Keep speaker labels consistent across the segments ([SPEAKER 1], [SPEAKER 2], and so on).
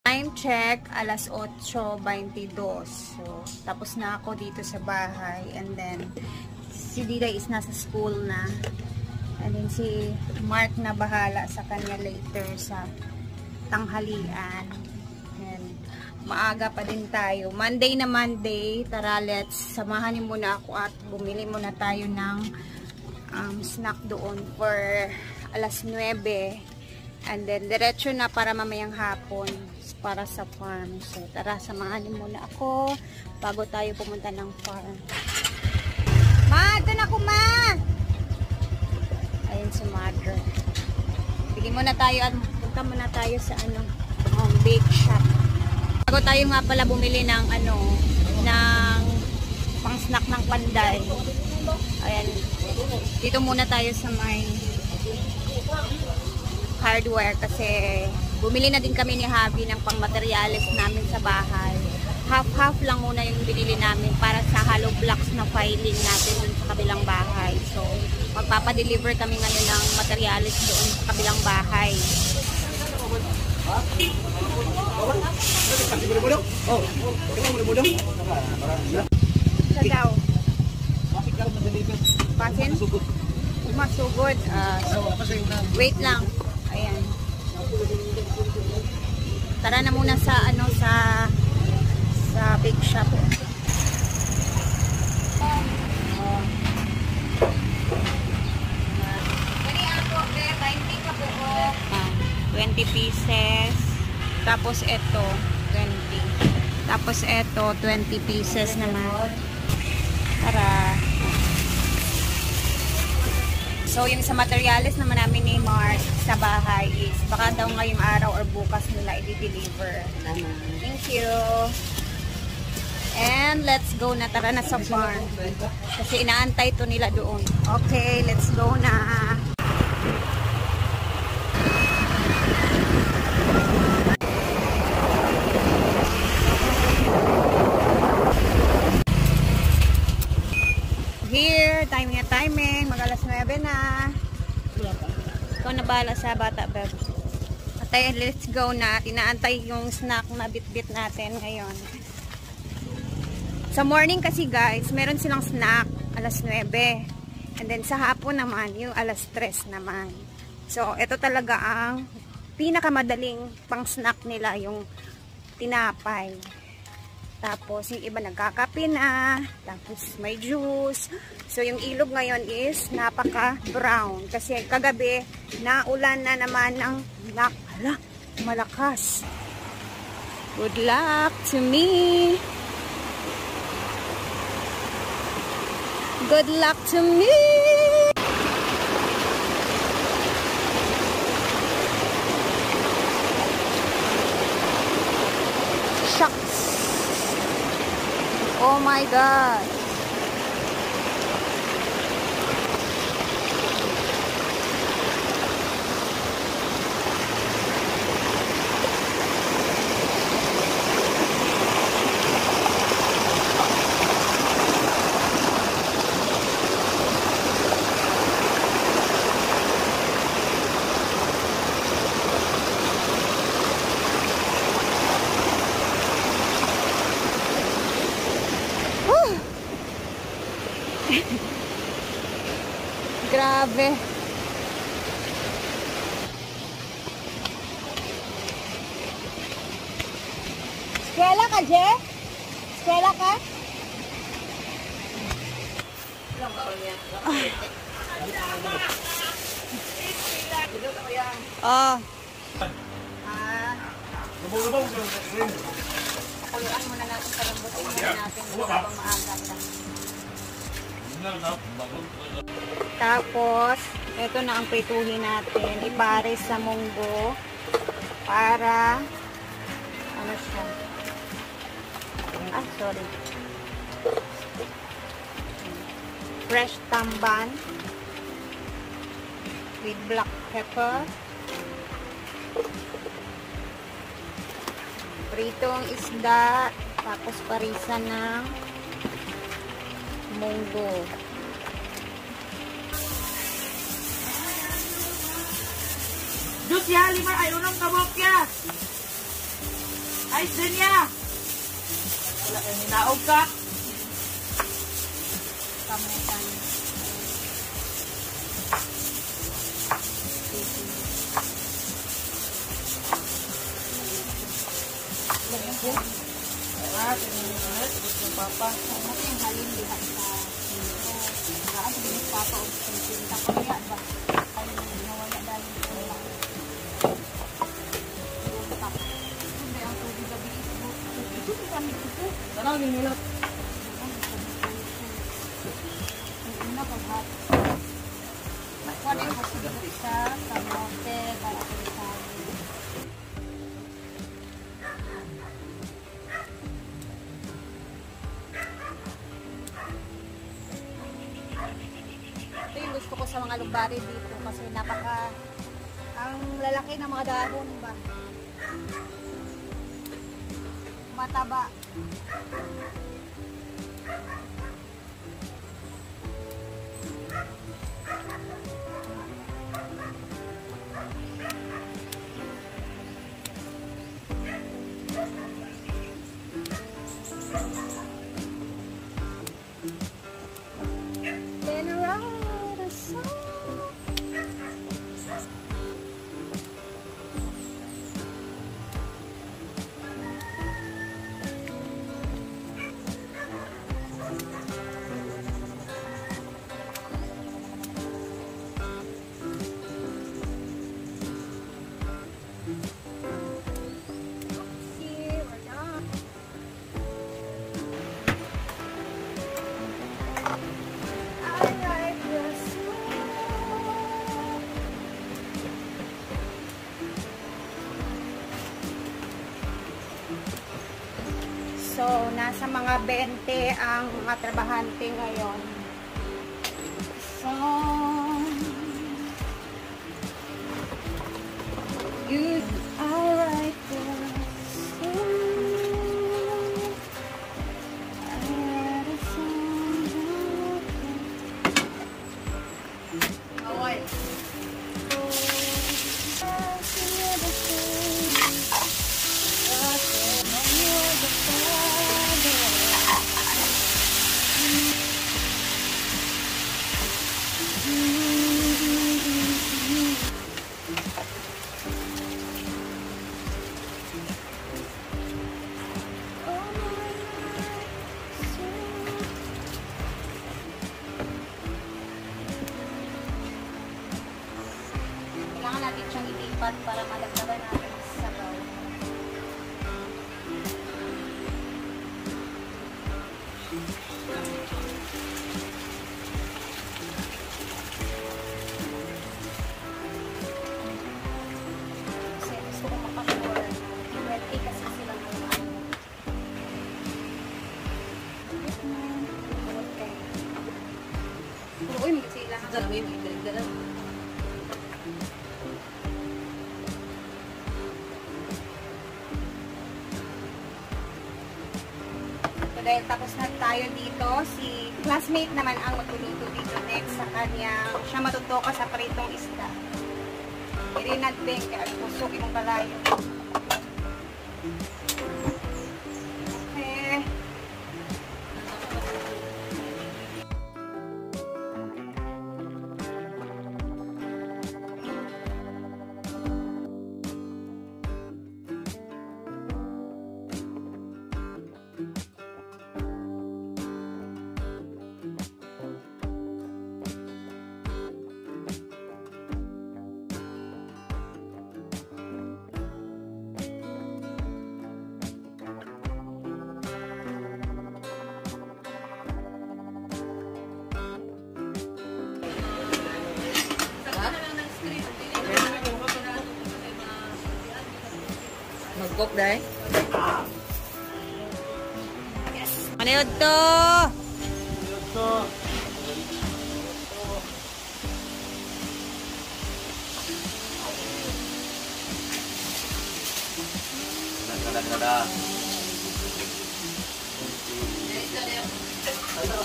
[SPEAKER 1] Time check, alas 8:22. So, tapos na ako dito sa bahay. And then, si Diday is nasa school na. And then, si Mark na bahala sa kanya later sa tanghalian. And, maaga pa din tayo. Monday na Monday. Tara, let's samahan niyo muna ako at bumili muna tayo ng snack doon for alas 9. And then, diretso na para mamayang hapon para sa farm. So, tara, samahan niyo muna ako bago tayo pumunta ng farm. Ma, ito na ko, ma! Ayun si mother. Bili muna tayo at punta muna tayo sa bake shop. Bago tayo nga pala bumili ng ng pang snack ng Panday. Ayan. Dito muna tayo sa may hardware kasi bumili na din kami ni Javi ng pang materials namin sa bahay. Half-half lang muna yung binili namin para sa hollow blocks na filing natin dun sa kabilang bahay. So, magpapadeliver kami ngayon ng materials doon sa kabilang bahay. Sa daw? Pasin? Masugod. Wait lang. Ayan. Tara na muna sa sa bake shop. 20 pieces. Tapos ito 20. Tapos ito 20 pieces naman. Tara. So, yung sa materials naman namin ni Mark sa bahay is baka daw ngayong araw or bukas nila i-deliver. Thank you. And let's go na. Tara na sa farm. Kasi inaantay to nila doon. Okay, let's go na. Here, timing. Mag-alas 9 na. Ikaw na bahala sa bata, beb. At let's go na. Tinaantay yung snack na bit-bit natin ngayon. Sa morning kasi guys, meron silang snack alas 9. And then sa hapon naman, yung alas 3 naman. So, ito talaga ang pinakamadaling pang snack nila, yung tinapay. Tapos, yung iba nagkakape na. Tapos, may juice. So, yung ilog ngayon is napaka-brown. Kasi kagabi, naulan na naman ng malakas. Good luck to me. Good luck to me. Shucks. Oh my God. Grabe. Eskwela ka, Je? Eskwela ka? Oh. Pakuluan muna natin sa lambutin muna natin habang maaga lang. Tapos, ito na ang prituhin natin. Ipares sa munggo para siya? Sorry. Fresh tamban with black pepper. Pritong isda, tapos parisan ng munggo.
[SPEAKER 2] Diyos ya, lima ay unang kabok ya. Ay, Dunya! Wala kang hinaog ka.
[SPEAKER 1] Kamutan.
[SPEAKER 2] Yung papa.
[SPEAKER 1] Ano yung halin diha sa saan din papa o sinta kaya ba? Ay nawala dahil sa wala. Hindi ang tubig gabi ito kami ito.
[SPEAKER 2] Tanaw ni nila.
[SPEAKER 1] Una paghat. Wala yung hasilip sa kamote para sa gusto ko sa mga lugbari dito kasi ang lalaki ng mga dahon ba mataba. So, nasa mga 20 ang mga trabahante ngayon. So, good, alright, kailangan natin siyang ilipat para malagdagan natin sa sabaw. Kasi gusto ko makapur. 20 kasi sila ngayon. Uy, may sila. Dahil tapos na tayo dito, si classmate naman ang magluluto dito next sa kanyang, siya matutuka sa pritong isda. Irinad din, kaya pusok yung kalayo. Okay.
[SPEAKER 2] Mag-cook dahil.
[SPEAKER 1] Yes. Ano yun to?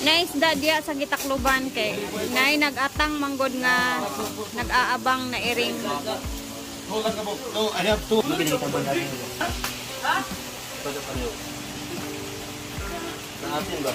[SPEAKER 1] Nice dadya sa gitakluban kay nay nag-atang manggod nga nag-aabang na iring.
[SPEAKER 3] No, I have two. dapat ano yun? Naatin ba?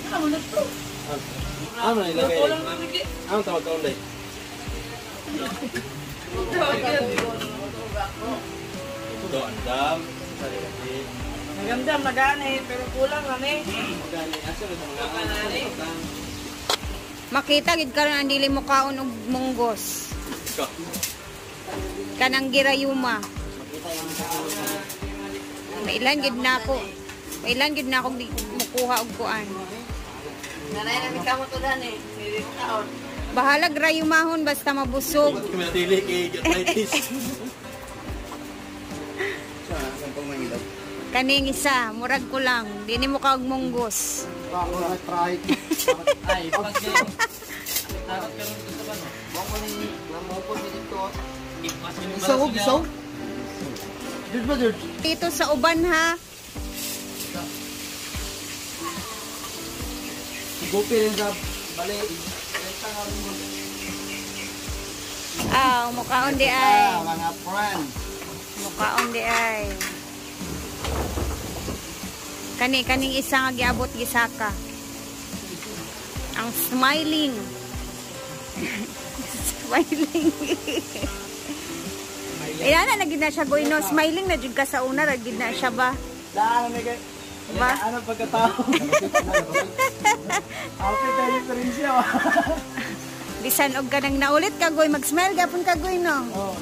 [SPEAKER 2] Ano na to?
[SPEAKER 3] Ano na ilagay?
[SPEAKER 2] Walang nalagay.
[SPEAKER 3] Ano tawag ka ulit? Ito, andam.
[SPEAKER 2] Maganda, magani, pero kulang kami.
[SPEAKER 1] Makita gid karon ang dili mo kaon og munggos. Kanang girayuma. Mailan gid nako. Mailan gid nako mukuha og kuan.
[SPEAKER 2] Nanay na may kamot to dan eh. Hindi mo kaon.
[SPEAKER 1] Bahala grayumahon basta mabusog.
[SPEAKER 3] Ba't kami natili kay arthritis?
[SPEAKER 1] Kaning isa, murag ko lang. Dili mo ka og munggos.
[SPEAKER 2] Ay, pag yun. Takot ka rin gusto ba no?
[SPEAKER 3] Isaw? George ba, George?
[SPEAKER 1] Dito sa uban ha.
[SPEAKER 3] Gupi rin sa bali.
[SPEAKER 1] Mukaon di ay.
[SPEAKER 3] Mga friend.
[SPEAKER 1] Mukaon di ay. Kaning isa nga giabot gisaka. Ang smiling. Smiling. Ina na gid na siya goino. Smiling na jud ka sa una, ra gid na siya ba?
[SPEAKER 3] Ano na kay?
[SPEAKER 1] Ba?
[SPEAKER 3] Ano pagkatao? Outfit na diferensya.
[SPEAKER 1] Bisan og kanang naulit ka goy, mag-smile gapon ka goy no.
[SPEAKER 3] Oo.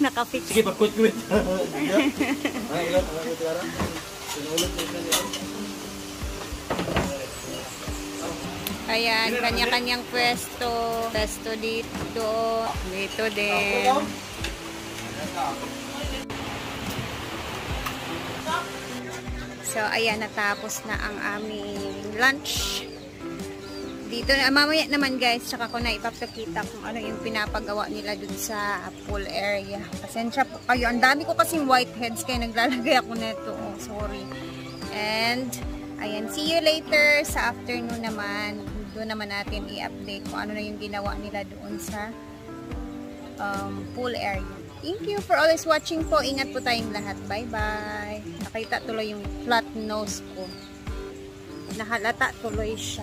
[SPEAKER 1] Nakafix.
[SPEAKER 3] Sige, pag-quit.
[SPEAKER 1] Ayan, kanya-kanyang pwesto. Pwesto dito. Dito din. So, ayan, natapos na ang aming lunch. Dito na, mamaya naman guys, tsaka ko na ipapakita kung ano yung pinapagawa nila dun sa pool area. Pasensya po kayo. Ang dami ko kasing whiteheads kaya naglalagay ako neto. Oh, sorry. And, ayan, see you later sa afternoon naman. Doon naman natin i-update kung ano na yung ginawa nila doon sa pool area. Thank you for always watching po. Ingat po tayong lahat. Bye-bye. Nakita tuloy yung flat nose ko. Nahalata tuloy siya.